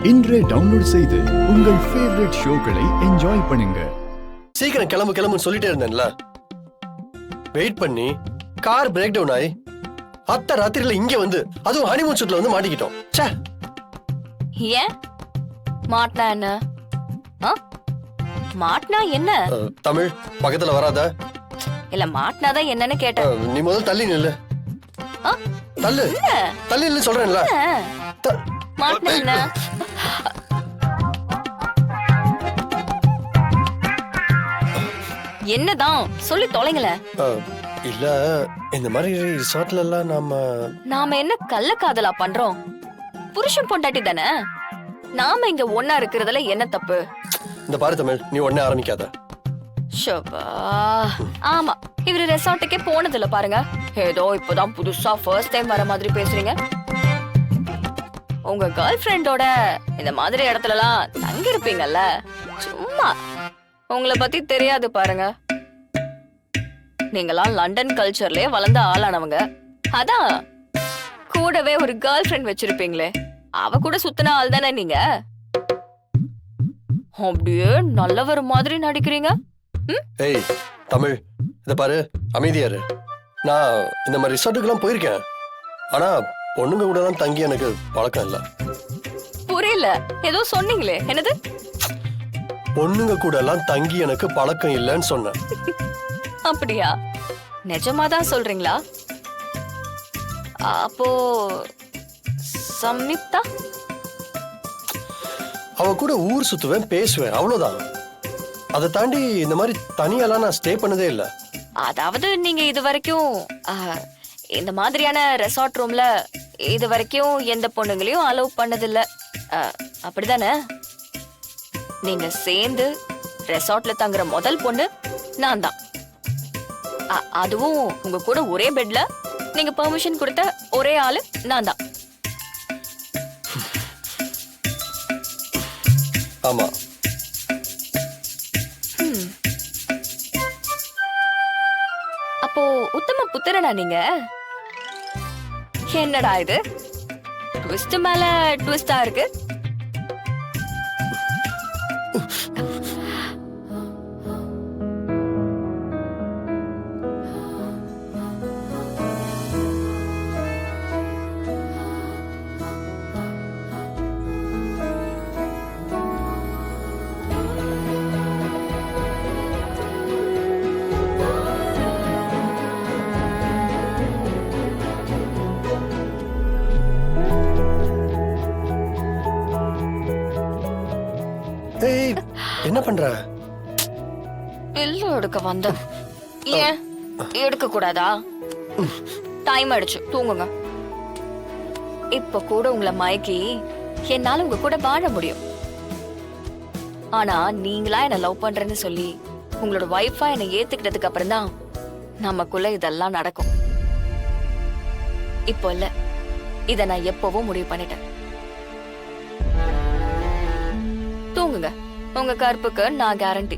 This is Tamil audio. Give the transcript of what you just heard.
இன்றே டவுன்லோட் செய்து உங்கள் ஃபேவரட் ஷோக்களை என்ஜாய் பண்ணுங்க. சீக்கிரம் கிளம்புன்னு சொல்லிட்டே இருந்தேன்ல. வெயிட் பண்ணி கார் பிரேக் டவுன் ஆகி அத்த ராத்திரில இங்க வந்து அதுவும் ஹனிமூன் ஷூட்ல வந்து மாட்டிக்கிட்டோம். ச்சே. ஏன் மாட்னா என்ன? மாட்னா என்ன? தமிழ் பக்கத்துல வராத. இல்ல மாட்னாதான் என்னன்னு கேட்டேன். நீ முதல்ல தள்ளி நில்லு. தள்ளு தள்ளி நில்லு சொல்றேன்ல. மாட்னா என்ன? என்னதான் சொல்லி தொலைங்கள. இல்ல இந்த மாதிரி ரிசார்ட்ல எல்லாம் நாம என்ன கள்ள காதலா பண்றோம்? புருஷன் பொண்டாட்டி தானே. நாம இங்க ஒன்னா இருக்கிறதுல என்ன தப்பு? இந்த பாரு தமிழ், நீ உடனே ஆரம்பிக்காத. ஆமா, இவரு ரெசார்ட்டுக்கே போனதில்ல பாருங்க. ஏதோ இப்பதான் புதுசா ஃபர்ஸ்ட் டைம் வர மாதிரி பேசுறீங்க. உங்க கேர்ள் ஃப்ரெண்டோட இந்த மாதிரி இடத்துல எல்லாம் தங்கி இருப்பீங்கல்ல. சும்மா உங்களை பத்தி தெரியாது பாருங்க. நீங்களாம் லண்டன் கல்ச்சர்லயே வளர்ந்த ஆளானவங்க. அதான் கூடவே ஒரு கேர்ள் ஃப்ரெண்ட் வச்சிருப்பீங்களே, அவ கூட சுத்தின ஆள் தானே நீங்க. அப்படியே நல்லவர் மாதிரி நடிக்கிறீங்க. ஏய் தமிழ், இத பாரு, அமைதியாரு. நான் இந்த மாதிரி ரிசார்ட்டுக்கு எல்லாம் போயிருக்கேன். ஆனா பொண்ணுங்க கூட தான் தங்கி எனக்கு பழக்கம் இல்ல. புரியல, ஏதோ சொன்னீங்களே, என்னது? பொண்ணுங்க கூட எல்லாம் தங்கி எனக்கு பழக்கம் இல்லன்னு சொன்னேன். அப்படியா? நிஜமாதான் சொல்றீங்களா? அப்போ சம்யுக்தா? அவ கூட ஊர் சுத்துவேன், பேசுவேன், அவ்வளவுதான். அதை தாண்டி இந்த மாதிரி தனியாலாம் நான் ஸ்டே பண்ணதே இல்ல. அதாவது நீங்க இது வரைக்கும் இந்த மாதிரியான ரெசார்ட் ரூம்ல இது வரைக்கும் எந்த பொண்ணுங்களையும் அலோவ் பண்ணதில்ல, அப்படிதானே? நீங்க சேர்ந்து ரெசார்ட்ல தங்குற முதல் பொண்ணு நான் தான். அதுவும் உங்க கூட ஒரே பெட்ல நீங்க பெர்மிஷன் கொடுத்த ஒரே ஆளு நான் தான். ஆமா. அப்போ உத்தம புத்திரனா நீங்க? என்னடா இது, ட்விஸ்ட் மேல ட்விஸ்டா இருக்கு. என்ன பண்ற? இல்ல எடுக்க வந்த. ஏன் எடுக்க கூடாதா? டைம் ஆயிடுச்சு, தூங்குங்க. இப்ப கூட உங்களை மயக்கி என்னால உங்க கூட வாழ முடியும். ஆனா நீங்களா என்ன லவ் பண்றேன்னு சொல்லி உங்களோட வைஃபா என்ன ஏத்துக்கிட்டதுக்கு அப்புறம் தான் நமக்குள்ள இதெல்லாம் நடக்கும். இப்போ இல்ல, இத நான் எப்பவும் முடிவு பண்ணிட்டேன். தூங்குங்க, உங்க கற்புக்கு நான் கேரண்டி.